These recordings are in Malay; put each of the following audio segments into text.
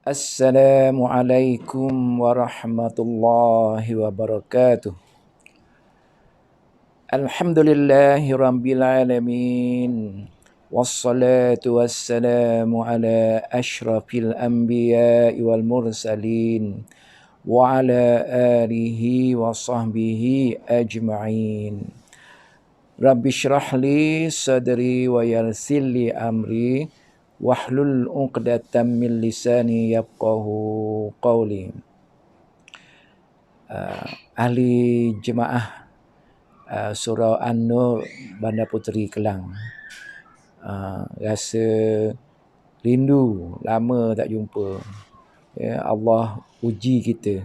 Assalamualaikum warahmatullahi wabarakatuh. Alhamdulillahi rabbil alamin. Wassalatu wassalamu ala asyrafil anbiya'i wal mursalin wa ala alihi wa sahbihi ajma'in. Rabbi syrah li sadri wa yassir li amri wahlul 'uqdatam min lisani yafqahu qawli. Ahli jemaah Surau An-Nur Bandar Puteri Kelang, rasa rindu, lama tak jumpa. Allah uji kita,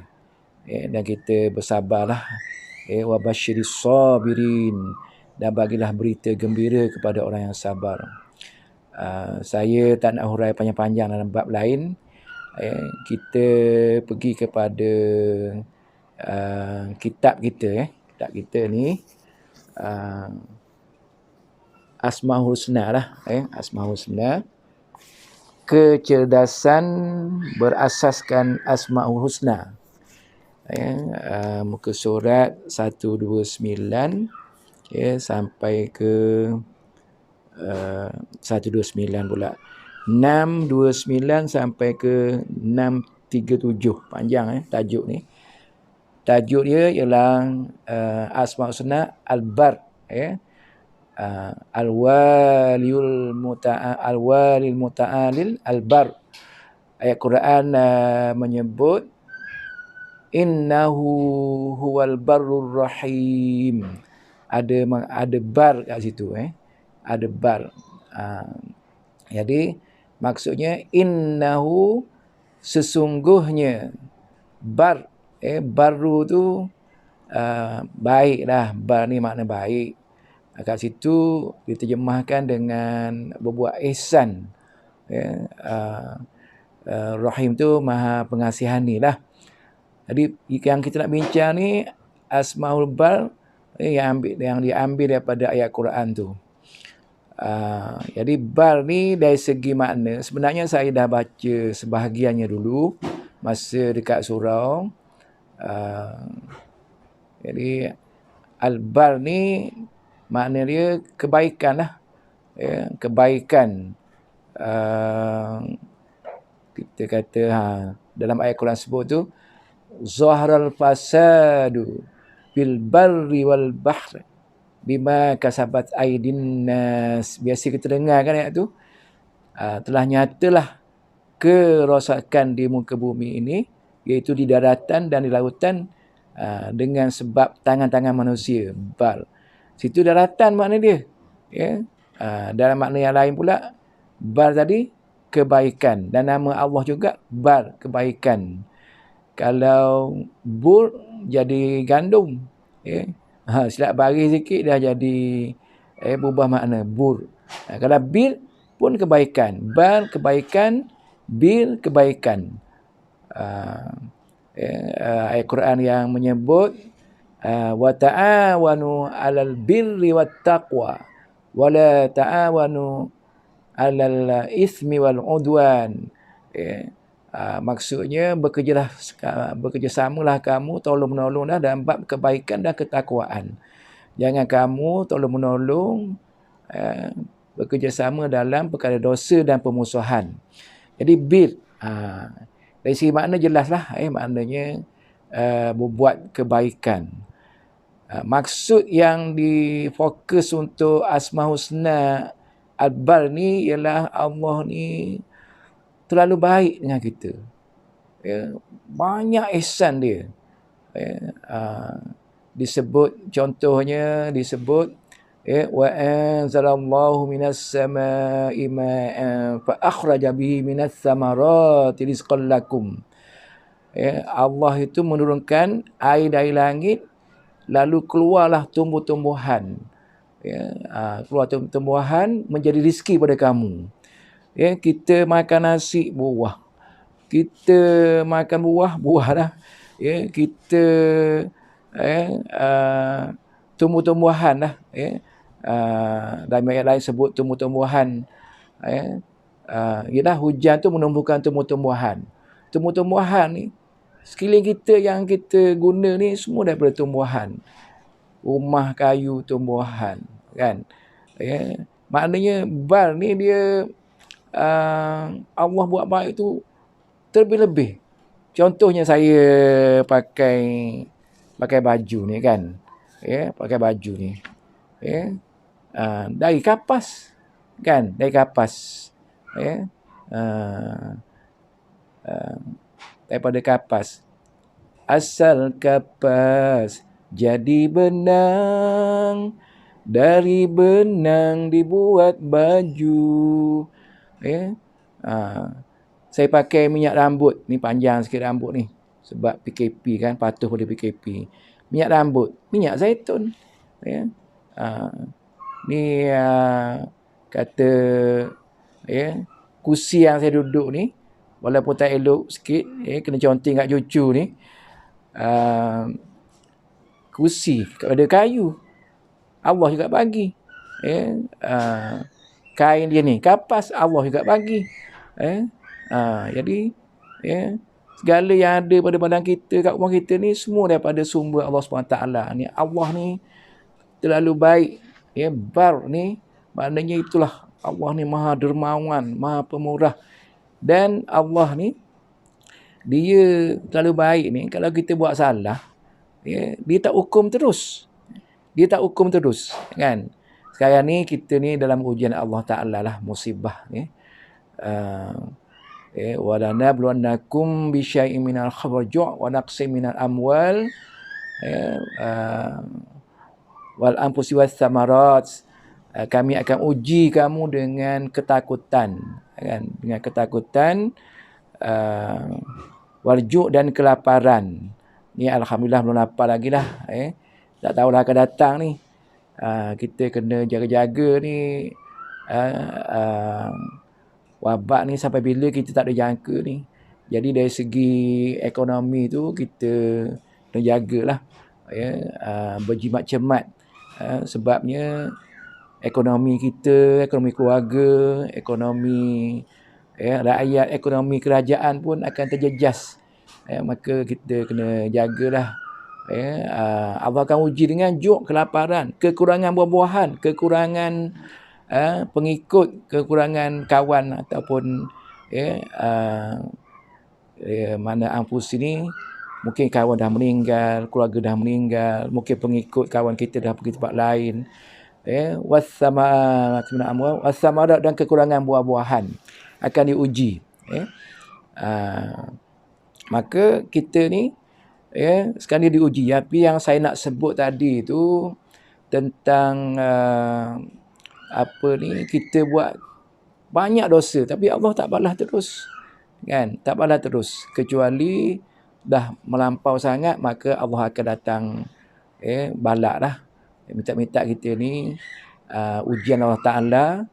dan kita bersabarlah. Wa basyiris sabirin, dan bagilah berita gembira kepada orang yang sabar. Saya tak nak hurai panjang-panjang dalam bab lain. Kita pergi kepada kitab kita. Kitab kita ni Asmaul Husna lah. Asmaul Husna. Kecerdasan berasaskan Asmaul Husna. Muka surat 129 sampai ke 129 pula. 629 sampai ke 637. Panjang tajuk ni. Tajuk dia ialah Asmaul Husna Al-Bar, Al-Walil Muta'alil Al-Bar. Ayat Quran menyebut innahu huwal barrur rahim. Ada bar kat situ. Ada bar. Jadi maksudnya innahu, sesungguhnya, bar, baru tu baik dah. Bar ni makna baik. Kat situ diterjemahkan dengan berbuat ihsan. Rahim tu maha pengasihani lah. Jadi yang kita nak bincang ni Asmaul Bar, yang diambil daripada ayat Quran tu. Jadi bar ni dari segi makna, sebenarnya saya dah baca sebahagiannya dulu masa dekat surau. Jadi Al-Bar ni makna dia kebaikan lah. Kebaikan. Kita kata dalam ayat Quran sebut tu Zahral fasadu bil barri wal bahri bima kasabat aidin nas. Biasa kita dengar kan ayat tu. Telah nyatalah kerosakan di muka bumi ini, iaitu di daratan dan di lautan, dengan sebab tangan-tangan manusia. Bar. Situ daratan makna dia. Dalam makna yang lain pula, bar tadi kebaikan. Dan nama Allah juga Bar, kebaikan. Kalau bur jadi gandum. Silap bagi sikit dah jadi berubah makna bur. Kalau bir pun kebaikan. Bar kebaikan, bir kebaikan. Ayat Quran yang menyebut wa ta'awanu 'alal birri wat taqwa wa la ta'awanu 'alal ismi wal 'udwan. Maksudnya bekerjasamalah kamu, tolong-menolonglah dalam bab kebaikan dan ketakwaan. Jangan kamu tolong-menolong bekerjasama dalam perkara dosa dan pemusuhan. Jadi bir, dari segi makna jelaslah, maknanya berbuat kebaikan. Maksud yang difokus untuk Asmaul Husna Al-Bar ni ialah Allah ni terlalu baik dengan kita. Banyak ihsan dia. Contohnya disebut wa anzalallahu minas samaa'i ma'an fa akhraja bihi minas samarati rizqan lakum. Allah itu menurunkan air dari langit, lalu keluarlah tumbuh-tumbuhan. Keluar tumbuh-tumbuhan menjadi rezeki pada kamu. Kita makan nasi, buah. Kita makan buah dah. Kita tumbuh-tumbuhan lah. Dalam ayat lain sebut tumbuh-tumbuhan. Ialah hujan tu menumbuhkan tumbuh-tumbuhan. tumbuh-tumbuhan ni, sekeliling kita yang kita guna ni semua daripada tumbuhan. Rumah kayu tumbuhan, kan? Ya. Maknanya bar ni dia Allah buat baik tu terlebih-lebih. Contohnya saya pakai baju ni kan. Ya, pakai baju ni. Ya. Dari kapas, kan? Dari kapas. Ya. Daripada kapas. Asal kapas jadi benang, dari benang dibuat baju. Ya. Saya pakai minyak rambut. Ni panjang sikit rambut ni. Sebab PKP kan, patuh pada PKP. Minyak rambut, minyak zaitun. Ya. Ni kata kursi yang saya duduk ni, walaupun tak elok sikit, kena conteng kat cucu ni. Kursi ada kayu, Allah juga bagi. Kain dia ni, kapas, Allah juga bagi. Jadi segala yang ada pada badan kita, kat rumah kita ni, semua daripada sumber Allah SWT ni. Allah ni terlalu baik. Bar ni maknanya itulah, Allah ni maha dermawan, maha pemurah. Dan Allah ni, dia terlalu baik ni. Kalau kita buat salah, dia tak hukum terus. Kan? Sekarang ni kita ni dalam ujian Allah Ta'ala lah, musibah ni. وَلَنَبْلُوَنَّكُمْ بِشَيْءٍ مِنَ الْخَوْفِ وَنَقْصٍ مِنَ الْأَمْوَالِ وَالْأَنْفُسِ وَالثَّمَرَاتِ. Kami akan uji kamu dengan ketakutan, kan? Dengan ketakutan, warju' dan kelaparan. Ni alhamdulillah belum lapar lagi lah. Tak tahulah akan datang ni. Kita kena jaga-jaga ni. Wabak ni sampai bila kita tak ada jangka ni. Jadi dari segi ekonomi tu kita kena jagalah. Berjimat cermat. Sebabnya ekonomi kita, ekonomi keluarga, ekonomi rakyat, ekonomi kerajaan pun akan terjejas. Maka kita kena jagalah. Allah akan uji dengan juk, kelaparan, kekurangan buah-buahan, kekurangan pengikut, kekurangan kawan ataupun mana anfus ini, mungkin kawan dah meninggal, keluarga dah meninggal, mungkin pengikut kawan kita dah pergi tempat lain. Wassamarat dan kekurangan buah-buahan akan diuji. Maka kita ni sekarang dia diuji. Tapi yang saya nak sebut tadi tu tentang kita buat banyak dosa tapi Allah tak balas terus, kan? Tak balas terus, kecuali dah melampau sangat, maka Allah akan datang balak lah. Minta kita ni ujian Allah Ta'ala.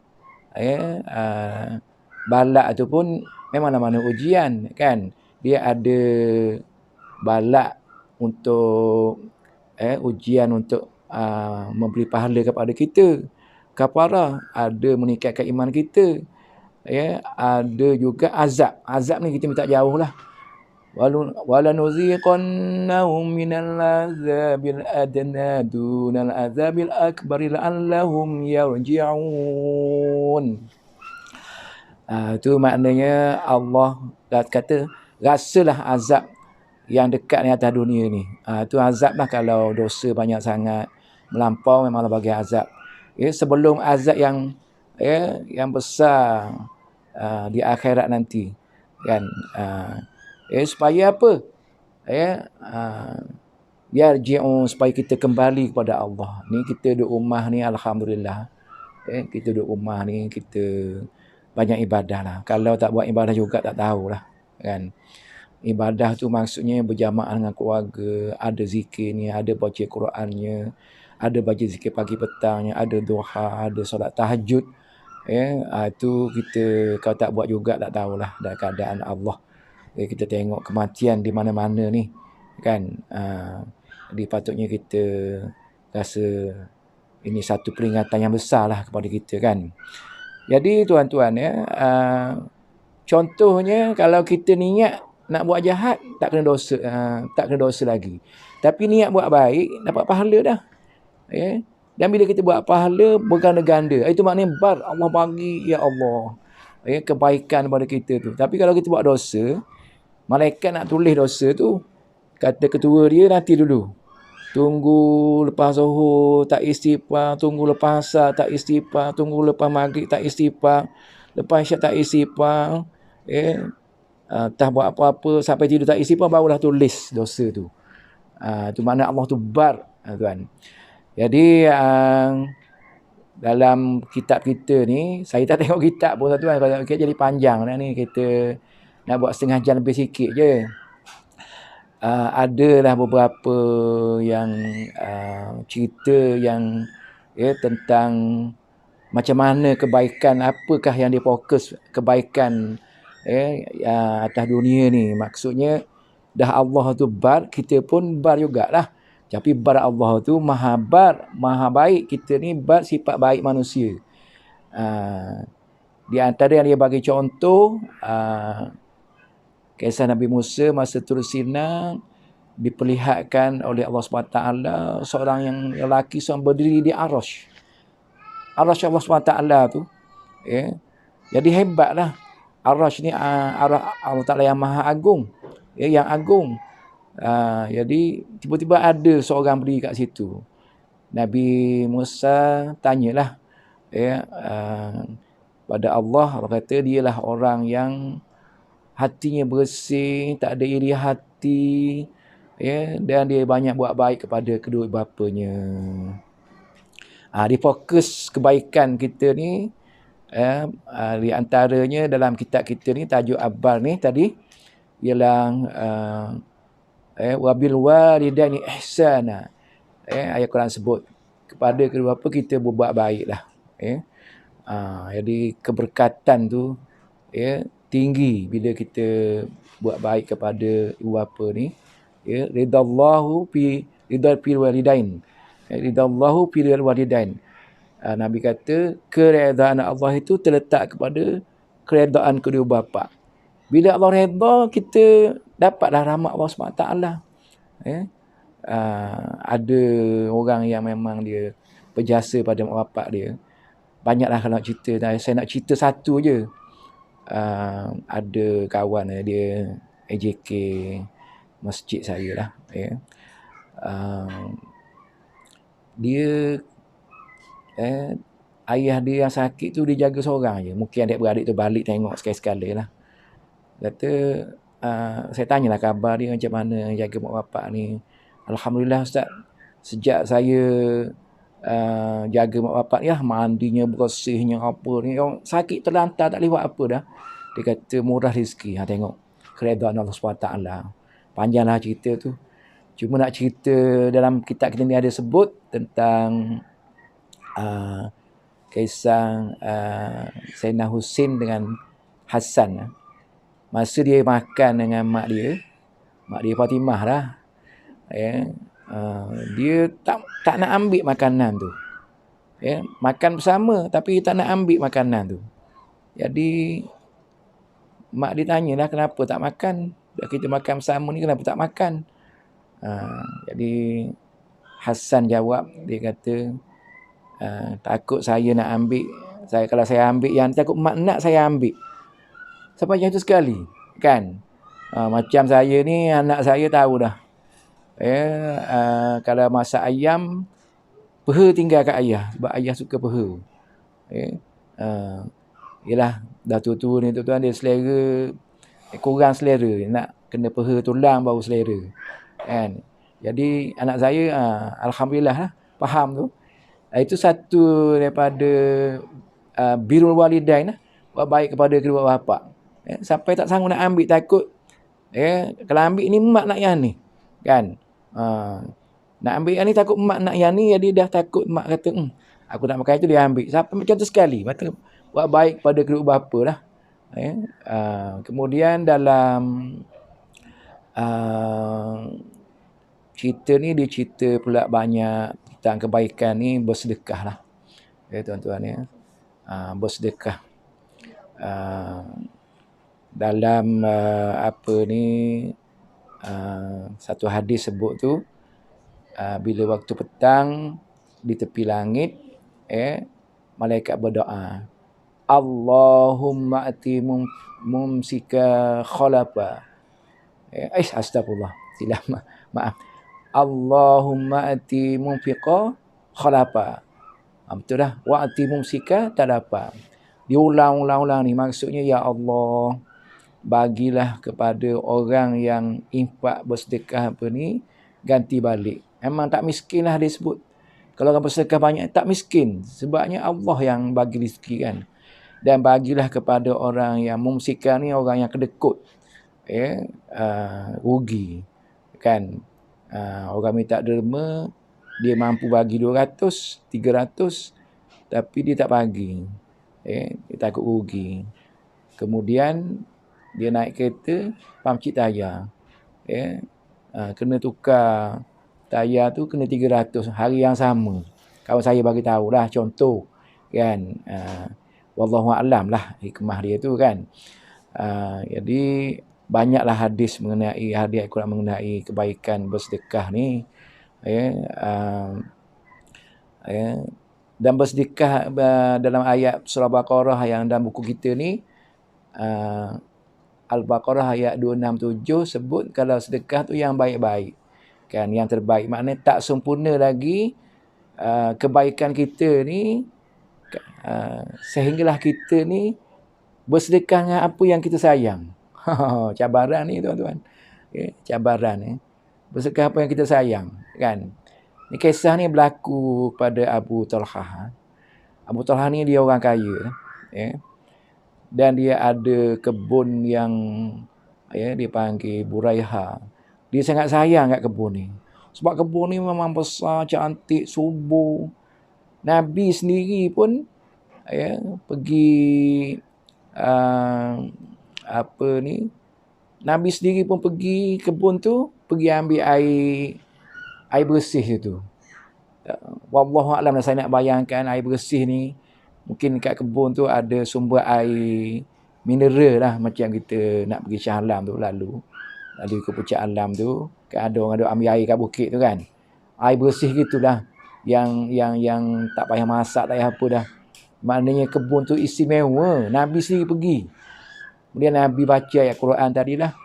Balak tu pun memang mana ujian, kan? Dia ada balak untuk ujian untuk memberi pahala kepada kita, kafarah, ada meningkatkan iman kita. Ada juga azab. Azab ni kita minta jauh lah. وَلَنُذِيقَنَّهُمْ مِنَ الْعَذَابِ الْأَدْنَى دُونَ الْعَذَابِ الْأَكْبَرِ لَعَلَّهُمْ يَرْجِعُونَ. Itu maknanya Allah kata, rasalah azab yang dekat ni atas dunia ni. Itu azab lah kalau dosa banyak sangat, melampau, memang Allah bagi azab. Sebelum azab yang besar di akhirat nanti, kan? Supaya apa? Yarji'un, supaya kita kembali kepada Allah. Ni kita duduk rumah ni alhamdulillah. Kita duduk rumah ni kita banyak ibadah lah. Kalau tak buat ibadah juga tak tahulah, kan? Ibadah tu maksudnya berjamaah dengan keluarga, ada zikirnya, ada baca Qurannya, ada baca zikir pagi petangnya, ada duha, ada solat tahajud. Itu kita kalau tak buat juga tak tahulah dalam keadaan Allah. Kita tengok kematian di mana-mana ni, kan? Jadi patutnya kita rasa ini satu peringatan yang besar lah kepada kita, kan? Jadi tuan-tuan, contohnya kalau kita niat nak buat jahat tak kena dosa, tak kena dosa lagi. Tapi niat buat baik dapat pahala dah. Ya. Dan bila kita buat pahala berganda-ganda, itu maknanya bar Allah bagi, ya Allah, ya, kebaikan pada kita tu. Tapi kalau kita buat dosa, malaikat nak tulis dosa tu, kata ketua dia nanti dulu. Tunggu lepas zuhur tak istighfar, tunggu lepas asar tak istighfar, tunggu lepas maghrib tak istighfar, lepas isyak tak istighfar, tak buat apa-apa sampai tidur tak istighfar, barulah tulis dosa tu. Itu makna Allah tu bar, tuan. Jadi dalam kitab kita ni, saya tak tengok kitab pun tuan, kalau kita jadi panjang dah ni, kita nak buat setengah jam lebih sikit je. Adalah beberapa yang cerita yang tentang macam mana kebaikan, apakah yang dia fokus kebaikan atas dunia ni. Maksudnya dah Allah tu bar, kita pun bar jugalah. Tapi bar Allah tu maha bar, maha baik. Kita ni bar sifat baik manusia. Di antara yang dia bagi contoh, kisah Nabi Musa masa turun Sina, diperlihatkan oleh Allah SWT seorang yang lelaki seorang berdiri di Arash. Arash Allah SWT tu, jadi hebatlah. Arash ni Allah Ta'ala yang maha agung, yang agung. Jadi tiba-tiba ada seorang berdiri kat situ. Nabi Musa tanyalah pada Allah. Allah kata dialah orang yang hatinya bersih, tak ada iri hati, dan dia banyak buat baik kepada kedua bapanya. Dia fokus kebaikan kita ni, di antaranya dalam kitab kita ni, tajuk Abbar ni tadi, ialah wabil walidaini ihsana. Ayat Quran sebut kepada kedua bapa kita berbuat baiklah. Jadi keberkatan tu tinggi bila kita buat baik kepada ibu bapa ni. Ridallahu fi ridal walidain. Ridallahu fi ridal walidain. Nabi kata keredaan Allah itu terletak kepada keredaan kedua bapa. Bila Allah redha, kita dapatlah rahmat Allah SWT. Ada orang yang memang dia berjasa pada mak bapak dia. Banyaklah kalau nak cerita. Saya nak cerita satu je. Ada kawan dia AJK masjid saya lah. Dia ayah dia yang sakit tu dia jaga seorang je. Mungkin adik-beradik tu balik tengok sekali-sekala lah. Kata saya tanyalah khabar dia macam mana jaga mak bapak ni. Alhamdulillah Ustaz, sejak saya jaga mak bapak ni mandinya, bersihnya, apa ni, yang sakit terlantar tak boleh buat apa dah. Dia kata murah rezeki. Tengok keredaan Allah SWT. Panjanglah cerita tu. Cuma nak cerita dalam kitab kita ni ada sebut tentang kisah Sayyidina Husin dengan Hasan. Masa dia makan dengan mak dia Fatimah lah, dia tak nak ambil makanan tu. Makan bersama tapi tak nak ambil makanan tu. Jadi mak dia tanyalah kenapa tak makan? Dah kita makan bersama ni kenapa tak makan? Jadi Hasan jawab, dia kata takut saya nak ambil. Kalau saya ambil yang takut mak nak saya ambil. Sampai macam tu sekali kan. Macam saya ni, anak saya tahu dah. Kalau masak ayam, peha tinggal kat ayah sebab ayah suka peha. Yelah dah tua-tua ni tuan-tuan, dia selera kurang selera, nak kena peha tulang baru selera kan. Jadi anak saya alhamdulillah lah, faham tu. Itu satu daripada birrul walidain lah, buat baik kepada kedua bapa. Sampai tak sanggup nak ambil, takut kalau ambil ni mak nak yang ni kan. Nak ambil yang ni takut mak nak yang ni, jadi dah takut mak kata aku nak makan itu, dia ambil. Sampai macam tu sekali. Maka buat baik pada kedua bapa lah. Kemudian dalam cerita ni dia cerita pula banyak tentang kebaikan ni, bersedekah lah tuan-tuan ya. Bersedekah. dalam satu hadis sebut tu, bila waktu petang di tepi langit, malaikat berdoa, Allahumma ati mumsika khalafa. Astagfirullah. Silap. Maaf. Allahumma ati mumfiqa khalafa. Betul dah. Wa ati mumsika talafa. Diulang-ulang ni maksudnya, ya Allah, bagilah kepada orang yang infak bersedekah ganti balik. Memang tak miskin lah dia sebut. Kalau orang bersedekah banyak, tak miskin. Sebabnya Allah yang bagi rezeki kan. Dan bagilah kepada orang yang mumsikan ni, orang yang kedekut. Rugi. Kan. Orang minta derma, dia mampu bagi 200, 300, tapi dia tak bagi. Dia takut rugi. Kemudian, dia naik kereta, pamcik tayar. Kena tukar tayar tu, kena 300 hari yang sama. Kawan saya bagi tahulah contoh kan. Wallahu a'lam lah hikmah dia tu kan. Jadi banyaklah hadis mengenai Al-Quran mengenai kebaikan bersedekah ni. Dan bersedekah dalam ayat surah Baqarah yang dalam buku kita ni, Al-Baqarah ayat 267 sebut kalau sedekah tu yang baik-baik. Kan, yang terbaik. Maknanya tak sempurna lagi kebaikan kita ni, sehinggalah kita ni bersedekah dengan apa yang kita sayang. Cabaran ni tuan-tuan. Cabaran ni. Bersedekah apa yang kita sayang. Kan. Ni kisah ni berlaku pada Abu Talhah. Abu Talhah ni dia orang kaya. Dan dia ada kebun yang dipanggil Buraiha. Dia sangat sayang kat kebun ni. Sebab kebun ni memang besar, cantik, subur. Nabi sendiri pun pergi Nabi sendiri pun pergi kebun tu, pergi ambil air bersih tu. Wallahu a'lam, saya nak bayangkan air bersih ni mungkin kat kebun tu ada sumber air mineral lah, macam kita nak pergi Shah Alam tu lalu ke Puncak Alam tu, kan ada orang ambil air kat bukit tu kan. Air bersih gitulah, yang tak payah masak, tak payah apa dah. Maknanya kebun tu istimewa. Nabi sendiri pergi. Kemudian Nabi baca ayat Quran tadilah.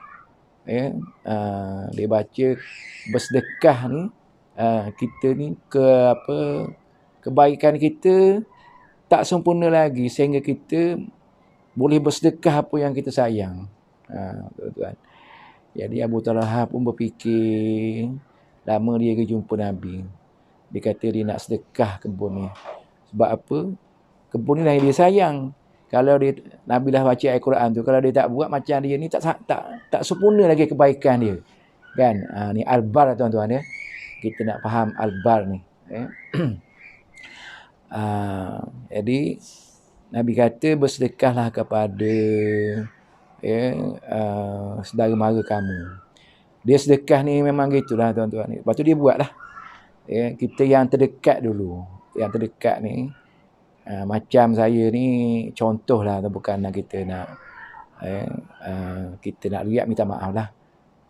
Dia baca bersedekah ni, kita ni kebaikan kita tak sempurna lagi sehingga kita boleh bersedekah apa yang kita sayang. Tuan-tuan. Jadi Abu Talhah pun berfikir, lama dia jumpa Nabi. Dia kata dia nak sedekah kebun ni. Sebab apa? Kebun ni lah yang dia sayang. Kalau Nabi dah baca ayat Quran tu, kalau dia tak buat macam dia ni, tak sempurna lagi kebaikan dia. Kan? Ni al-bar tuan-tuan ya. Kita nak faham al-bar ni. Jadi Nabi kata bersedekahlah kepada saudara mara kamu. Dia sedekah ni memang gitulah tuan-tuan. Lepas tu dia buatlah. Kita yang terdekat dulu. Yang terdekat ni, macam saya ni contohlah, bukan kita nak riak, minta maaf lah.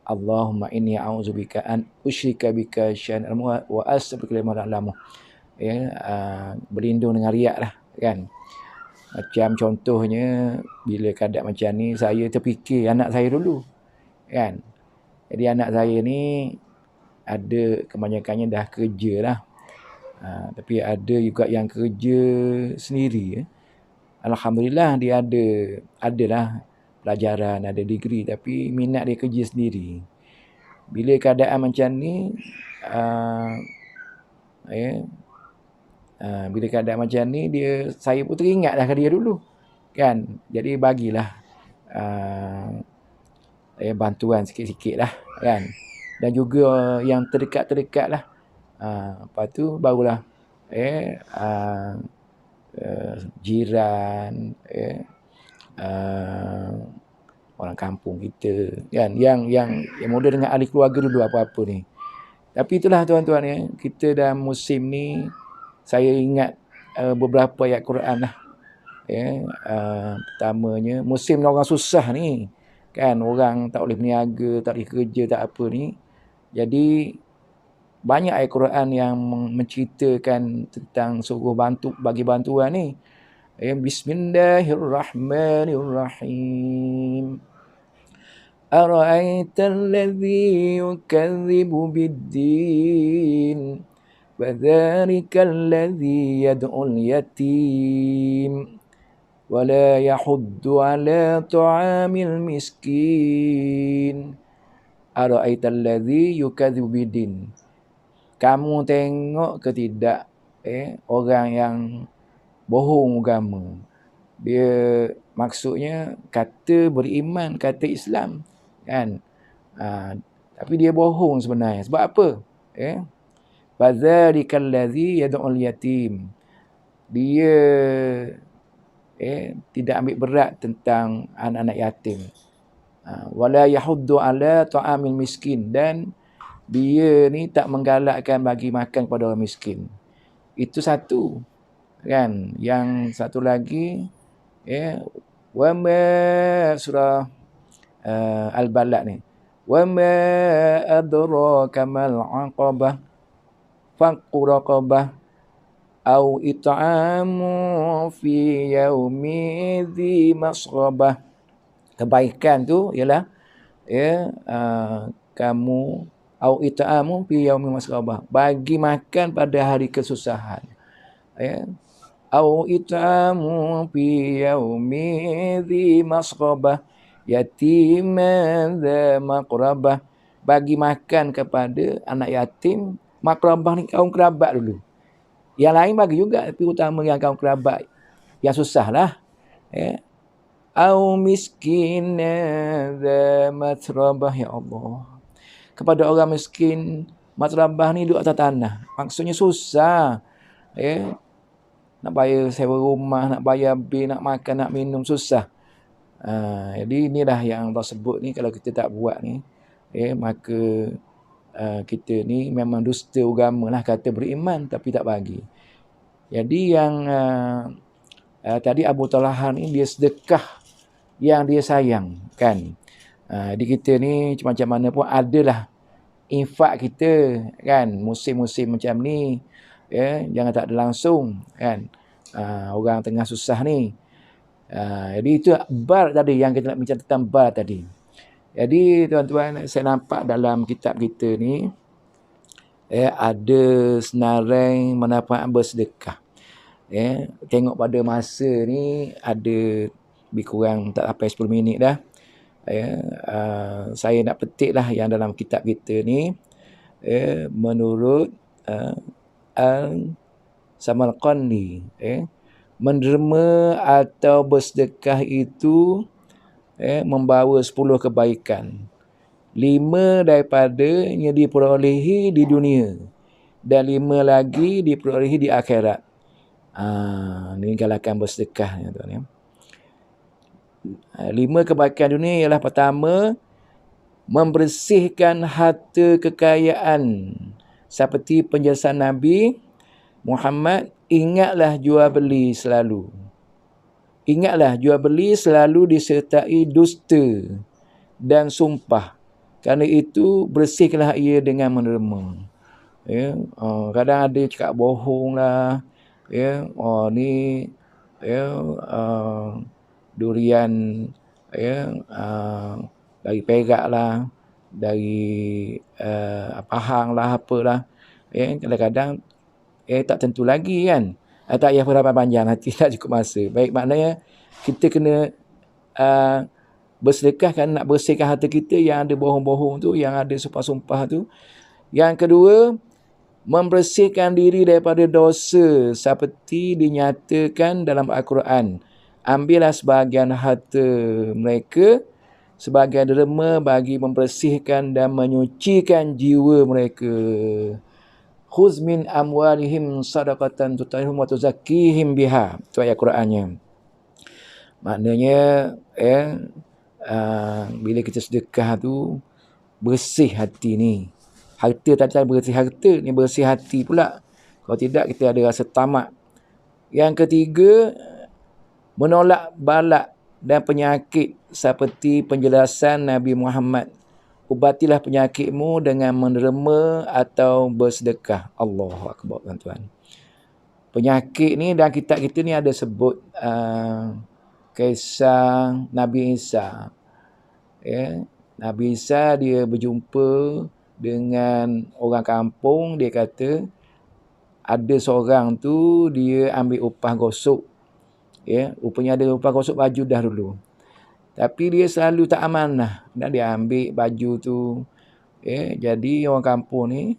Allahumma inni a'udzubika an usyrika bika syai'an wa astaghfiruka lima ta'lamu. Berlindung dengan riak lah kan. Macam contohnya bila keadaan macam ni, saya terfikir anak saya dulu kan. Jadi anak saya ni ada kebanyakannya dah kerja lah. Tapi ada juga yang kerja sendiri. Alhamdulillah dia adalah pelajaran, ada degree, tapi minat dia kerja sendiri. Bila keadaan macam ni, bila keadaan macam ni, saya pun teringat dah ke dia dulu kan. Jadi bagilah bantuan sikit-sikit lah kan. Dan juga yang terdekat-terdekat lah. Lepas tu barulah jiran, orang kampung kita kan, yang mula dengan ahli keluarga dulu apa-apa ni. Tapi itulah tuan-tuan ya, kita dalam musim ni, saya ingat beberapa ayat Quran lah. Pertamanya, musim orang susah ni, Kan orang tak boleh berniaga, tak boleh kerja, tak apa ni. Jadi banyak ayat Quran yang menceritakan tentang suruh bagi bantuan ni. Bismillahirrahmanirrahim. Ara'aital ladzi yukadzibu bid-din fadzalikal ladzi yad'ul yatim wa la yahuddu 'ala ta'amil miskin. Ara'aital ladzi yukadzibu bid-din. Kamu tengok ke tidak orang yang bohong agama. Dia maksudnya kata beriman, kata Islam, kan? Tapi dia bohong sebenarnya. Sebab apa? Fadzalikal ladzi yad'ul yatim. Dia tidak ambil berat tentang anak-anak yatim. Wala yahuddu ala ta'amil miskin, dan dia ni tak menggalakkan bagi makan kepada orang miskin. Itu satu, kan? Yang satu lagi wa ma surah Al-Balad ni. Wa ma adraka mal 'aqabah faqqu raqabah au it'amu fi yaumi dzi masghabah. Kebaikan tu ialah kamu au it'amu fi yaumi masghabah, bagi makan pada hari kesusahan. Au it'amu fi yaumi dzi masghabah yatiman dza maqrabah, bagi makan kepada anak yatim. Maqrabah ni kaum kerabat dulu. Yang lain bagi juga, tapi utama yang kaum kerabat yang susah lah. Au miskinna dza matrabah, ya Allah. Kepada orang miskin, matrabah ni duduk atas tanah. Maksudnya susah. Nak bayar sewa rumah, nak bayar bil, nak makan, nak minum, susah. Jadi inilah yang Allah sebut ni, kalau kita tak buat ni, maka kita ni memang dusta agama lah, kata beriman tapi tak bagi. Jadi yang tadi Abu Talha ni dia sedekah yang dia sayang, kan. Jadi kita ni macam mana pun adalah infak kita, kan. Musim-musim macam ni, jangan tak ada langsung, kan. Orang tengah susah ni. Jadi itu bar tadi yang kita nak bincang tentang bar tadi. Jadi tuan-tuan, saya nampak dalam kitab kita ni ada senarai manfaat bersedekah. Tengok pada masa ni ada lebih kurang tak sampai 10 minit dah. Saya nak petik lah yang dalam kitab kita ni. Menurut Al-Samarqandi, menderma atau bersedekah itu membawa 10 kebaikan. 5 daripadanya diperolehi di dunia dan 5 lagi diperolehi di akhirat. Ini galakan bersedekah, tuan-tuan. 5 kebaikan dunia ialah pertama, membersihkan harta kekayaan. Seperti penjelasan Nabi Muhammad, ingatlah jual beli selalu. Ingatlah jual beli selalu disertai dusta dan sumpah. Kerana itu bersihkanlah ia dengan menderma. Kadang ada cakap bohong lah. Ni durian dari Perak lah, dari Pahang lah, apalah. Kadang-kadang tak tentu lagi, kan. Tak payah berapa panjang, nanti tak cukup masa. Baik, maknanya kita kena bersedekah kan, nak bersihkan harta kita yang ada bohong-bohong tu, yang ada sumpah-sumpah tu. Yang kedua, membersihkan diri daripada dosa seperti dinyatakan dalam Al-Quran. Ambillah sebahagian harta mereka sebagai derma bagi membersihkan dan menyucikan jiwa mereka. Khuz min amwalihim sadaqatan tutahhiruhum wa tuzakkihim biha. Itu ayat Qurannya. Maknanya bila kita sedekah tu, bersih hati ni. Harta tak bersih harta, ni bersih hati pula. Kalau tidak, kita ada rasa tamak. Yang ketiga, menolak balak dan penyakit seperti penjelasan Nabi Muhammad. Ubatilah penyakitmu dengan menerima atau bersedekah. Allahu Akbar, tuan-tuan. Penyakit ni dalam kitab kita ni ada sebut kisah Nabi Isa. Ya, Nabi Isa dia berjumpa dengan orang kampung, dia kata ada seorang tu dia ambil upah gosok. Ya, rupanya ada upah gosok baju dah dulu. Tapi dia selalu tak amanah. Dan dia ambil baju tu. Ya, jadi orang kampung ni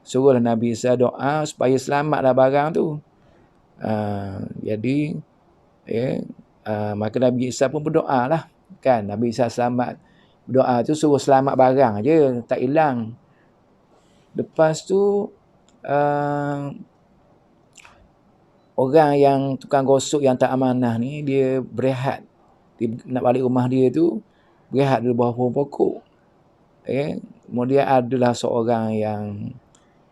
suruhlah Nabi Isa doa supaya selamatlah barang tu. Jadi maka Nabi Isa pun berdoa lah. Kan, Nabi Isa selamat. Doa tu suruh selamat barang aja, tak hilang. Lepas tu orang yang tukang gosok yang tak amanah ni, dia berehat. Dia nak balik rumah dia tu, berehat di bawah pohon pokok. Kemudian adalah seorang yang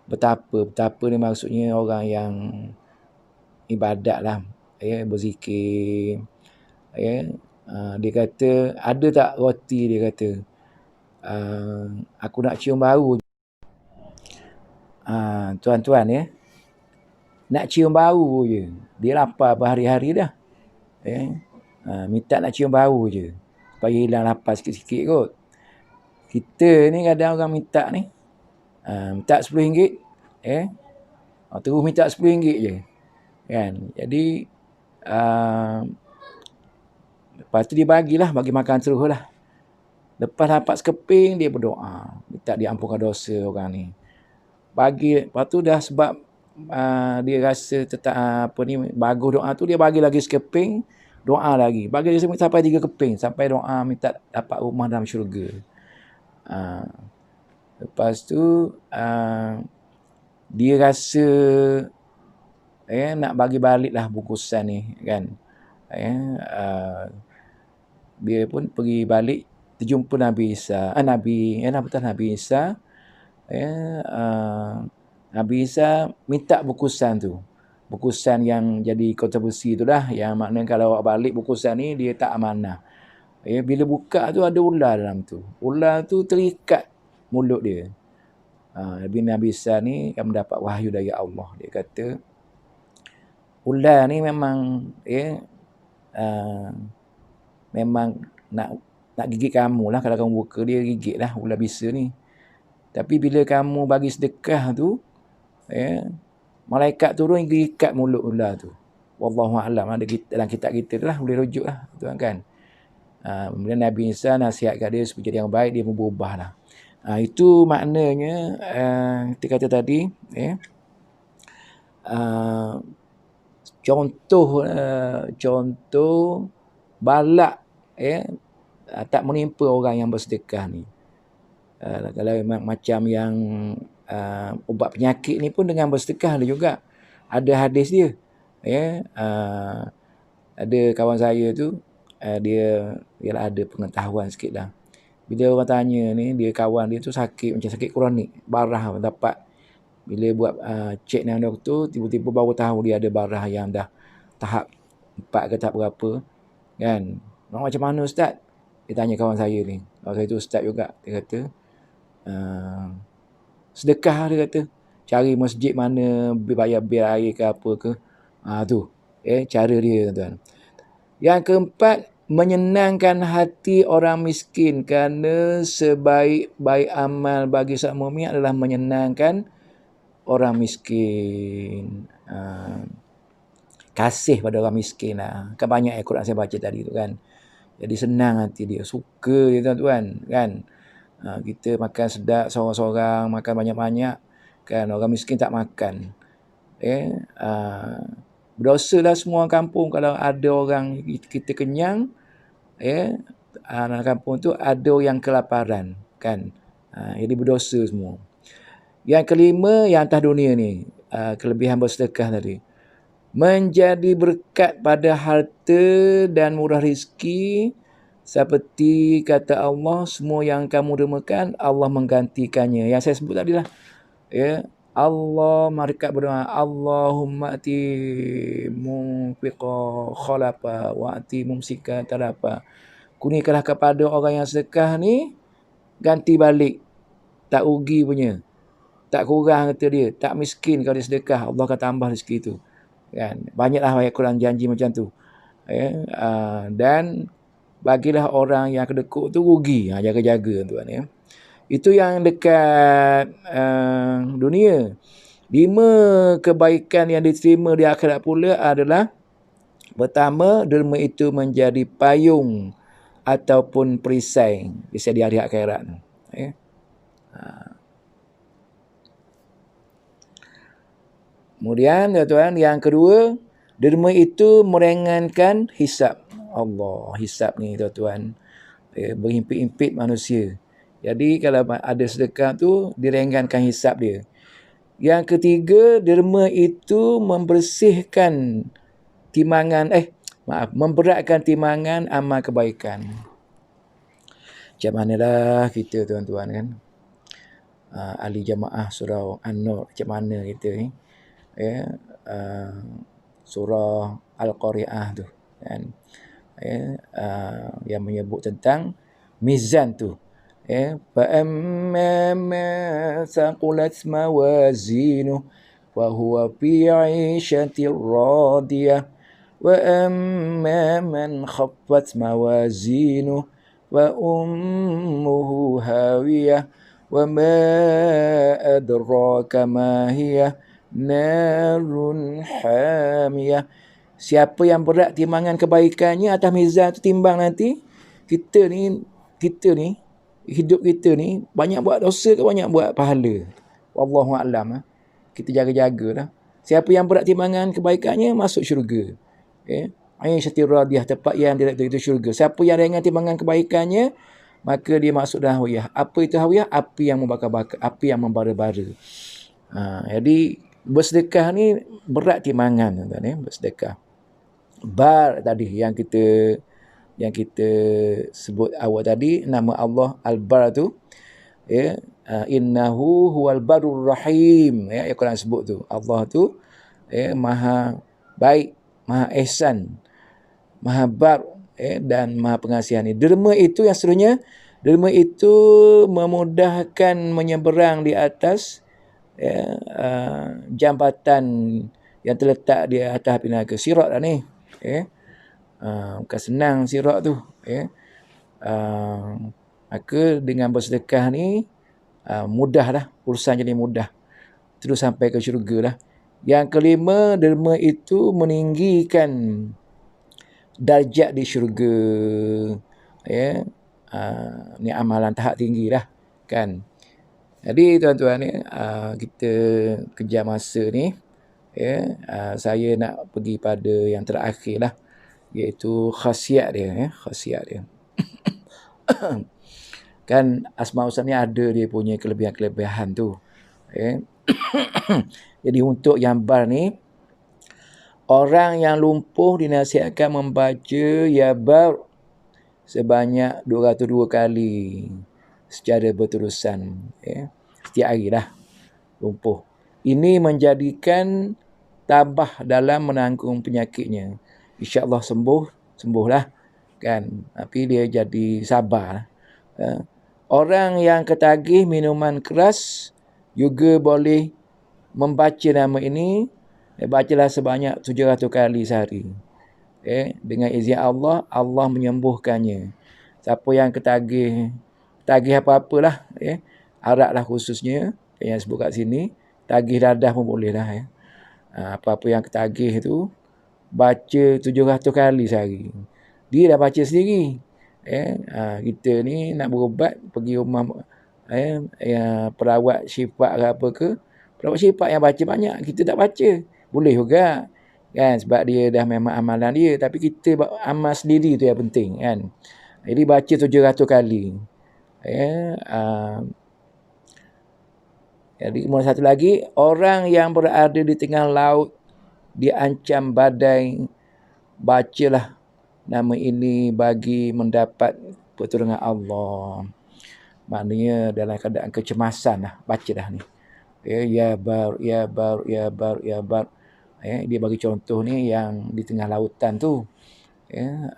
betapa ni maksudnya orang yang ibadat lah, berzikir. Dia kata, ada tak roti, dia kata. Aku nak cium bau. Tuan-tuan ya, nak cium bau je. Dia lapar berhari-hari dah. Minta nak cium bau je, supaya hilang lapar sikit-sikit kot. Kita ni kadang orang minta ni, minta RM10. Terus minta RM10 je. Kan? Jadi lepas tu dia bagi makan terus lah. Lepas dapat sekeping, dia berdoa, minta diampunkan dosa orang ni. Lepas tu dah sebab dia rasa bagus doa tu, dia bagi lagi sekeping, doa lagi. Bagi dia sampai 3 keping, sampai doa minta dapat rumah dalam syurga. Lepas tu dia rasa nak bagi balik lah bungkusan ni, kan. Dia pun pergi balik, terjumpa Nabi Isa. Nabi Isa. Nabi Isa minta bungkusan tu. Bungkusan yang jadi kontroversi tu dah, yang maknanya kalau awak balik bungkusan ni, dia tak amanah. Bila buka tu ada ular dalam tu. Ular tu terikat mulut dia. Nabi Isa ni akan mendapat wahyu dari Allah. Dia kata, ular ni memang memang nak gigit kamu lah. Kalau kamu buka, dia gigit lah ular bisa ni. Tapi bila kamu bagi sedekah tu, malaikat turun ikat mulut ular tu. Wallahu a'lam. Ada dalam kitab kita tu lah, boleh rujuk lah, tuan kan. Kemudian Nabi Isa nasihat kat dia supaya jadi yang baik, dia pun berubah lah. Itu maknanya kita kata tadi, contoh balak tak menimpa orang yang bersedekah ni. Kalau memang macam yang ubat penyakit ni pun dengan bersedekah dia juga. Ada hadis dia. Ada kawan saya tu, dia ada pengetahuan sikit lah. Bila orang tanya ni, dia kawan dia tu sakit, macam sakit kronik, barah dapat. Bila buat cek dengan doktor, tiba-tiba baru tahu dia ada barah yang dah tahap 4 ke tahap berapa. Kan? Macam mana Ustaz? Dia tanya kawan saya ni. Kawan saya tu Ustaz juga. Dia kata, sedekah, dia kata. Cari masjid mana, bayar bil air ke apa ke. Tu. Cara dia, tuan-tuan. Yang keempat, menyenangkan hati orang miskin. Kerana sebaik-baik amal bagi seorang mukmin adalah menyenangkan orang miskin. Kasih pada orang miskin lah. Kan banyak Quran saya baca tadi tu kan. Jadi senang hati dia. Suka dia, tuan-tuan. Kan? Kita makan sedap seorang-seorang, makan banyak-banyak. Kan? Orang miskin tak makan. Berdosa lah semua orang kampung kalau ada orang kita kenyang, dalam kampung tu ada yang kelaparan. Kan? Jadi berdosa semua. Yang kelima, yang atas dunia ni, kelebihan bersedekah tadi. Menjadi berkat pada harta dan murah rezeki, seperti kata Allah, semua yang kamu dermakan, Allah menggantikannya. Yang saya sebut tadi lah. Allah, mereka berdoa, Allahumma ati munfiqa khalafa wa ati mumsika talafa. Kurniakanlah kepada orang yang sedekah ni ganti balik, tak rugi punya, tak kurang kata dia, tak miskin kalau dia sedekah, Allah akan tambah rezeki tu. Kan? Banyaklah ayat Quran janji macam tu. Dan bagilah orang yang kedekut tu rugi. Jaga-jaga tuan ya. Itu yang dekat dunia. 5 kebaikan yang diterima di akhirat pula adalah, pertama, derma itu menjadi payung ataupun perisai di hari akhirat. Kemudian tuan-tuan, yang kedua, derma itu meringankan hisab. Allah, hisab ni tuan-tuan, berimpit-impit manusia. Jadi kalau ada sedekah tu, diringankan hisab dia. Yang ketiga, derma itu membersihkan timbangan, memberatkan timbangan amal kebaikan. Macam manalah kita tuan-tuan kan, ahli jamaah surah An-Nur, macam mana kita ni, surah Al-Qari'ah tu kan, yang menyebut tentang mizan tu. فَأَمَّا مَا ثَقُلَتْ مَوَازِينُهُ فَهُوَ فِي عِيشَةٍ رَاضِيَةٍ وَأَمَّا مَنْ خَفَّتْ مَوَازِينُهُ فَأُمُّهُ هَاوِيَةٌ وَمَا أَدْرَاكَ مَا هِيَهْ نَارٌ حَامِيَةٌ. Siapa yang berat timbangan kebaikannya atas mizan tu timbang nanti, kita ni hidup kita ni banyak buat dosa ke banyak buat pahala? Wallahu a'lam. Kita jaga-jagalah. Siapa yang berat timbangan kebaikannya masuk syurga. Aisyatir radiyah, tempat yang direktur itu syurga. Siapa yang ringan timbangan kebaikannya, maka dia masuk dalam hawiyah. Apa itu hawiyah? Api yang membakar-bakar, api yang membara-bara. Jadi bersedekah ni berat timbangan tuan-tuan, bersedekah. Bar tadi yang kita sebut awal tadi, nama Allah Al-Bar tu, innahu huwal barur rahim, yang Quran sebut tu. Allah tu maha baik, maha ihsan, maha bar, dan maha pengasihan. Derma itu yang seterusnya, derma itu memudahkan menyeberang di atas jambatan yang terletak di atas api neraka. Sirat lah ni. Bukan senang sirat tu. Maka dengan bersedekah ni mudahlah, urusan jadi mudah, terus sampai ke syurga lah. Yang kelima, derma itu meninggikan darjat di syurga. Ni amalan tahap tinggi lah kan. Jadi tuan-tuan ni, kita kejar masa ni, saya nak pergi pada yang terakhir lah, iaitu khasiat dia. Khasiat dia. Kan Asma Husna ni ada dia punya kelebihan-kelebihan tu. Jadi untuk yang bar ni, orang yang lumpuh dinasihatkan membaca ya bar sebanyak 202 kali secara berterusan. Setiap hari lah lumpuh. Ini menjadikan tabah dalam menanggung penyakitnya. InsyaAllah sembuhlah kan. Tapi dia jadi sabar. Orang yang ketagih minuman keras juga boleh membaca nama ini. Bacalah sebanyak 700 kali sehari. Dengan izin Allah, Allah menyembuhkannya. Siapa yang ketagih apa-apalah, arak lah khususnya, yang sebut kat sini, tagih dadah pun boleh lah. Apa-apa yang ketagih tu, baca 700 kali sehari. Dia dah baca sendiri. Kita ni nak berubat, pergi rumah perawat syifa ke apa ke, perawat syifa yang baca banyak, kita tak baca. Boleh juga kan, sebab dia dah memang amalan dia, tapi kita amal sendiri tu yang penting kan. Jadi baca 700 kali. Jadi kemudian satu lagi, orang yang berada di tengah laut diancam badai, bacalah nama ini bagi mendapat pertolongan Allah. Maknanya dalam keadaan kecemasan lah, baca dah ni. Ya bar, ya bar, ya bar, ya bar. Dia bagi contoh ni yang di tengah lautan tu. Ya,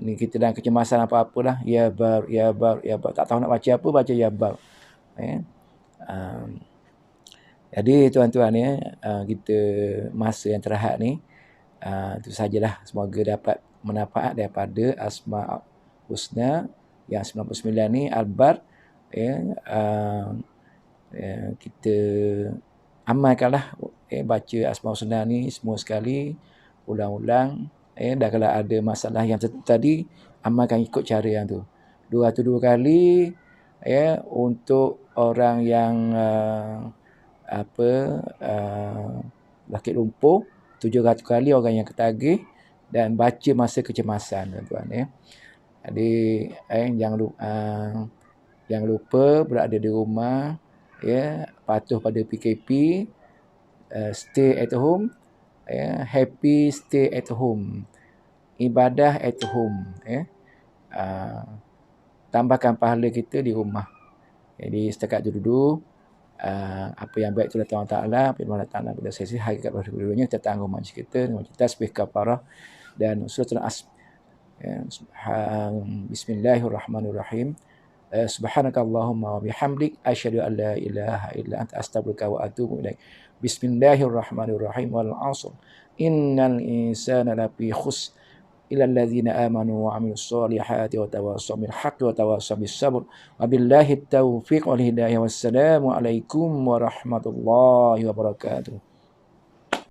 ni kita dalam kecemasan apa-apa lah. Ya bar, ya bar, ya bar. Tak tahu nak baca apa, baca ya bar. Ah, jadi tuan-tuan kita masa yang terhad ni, itu sajalah. Semoga dapat manfaat daripada Asma' Husna yang 99 ni, Al-Bar. Kita amalkanlah baca Asma' Husna ni semua sekali, ulang-ulang. Dan kalau ada masalah yang tadi, amalkan ikut cara yang tu. 202 kali untuk orang yang sakit lumpuh, 700 kali orang yang ketagih, dan baca masa kecemasan, tuan-tuan. Jadi jangan lupa berada di rumah, patuh pada PKP, stay at home, happy stay at home, ibadah at home. Tambahkan pahala kita di rumah. Jadi setakat itu dulu. Apa yang baik itu datang Allah Ta'ala, apa yang Allah Ta'ala bila sesi hakikat bahawa kedua-duanya kita tanggung majlis kita dengan tasbih kafarah dan suratul asm. Bismillahirrahmanirrahim. Subhanakallahumma wa bihamdik asyhadu an la ilaha illa anta astaghfiruka wa atubu ilaik. Bismillahirrahmanirrahim. Wal 'ashr innal insana lafi khusr illa alladzina amanu wa 'amilus solihati wa tawassaw bil haqqi wa tawassaw bis sabr. Wabillahi taufiq wal hidayah. Wassalamu alaikum warahmatullahi wabarakatuh.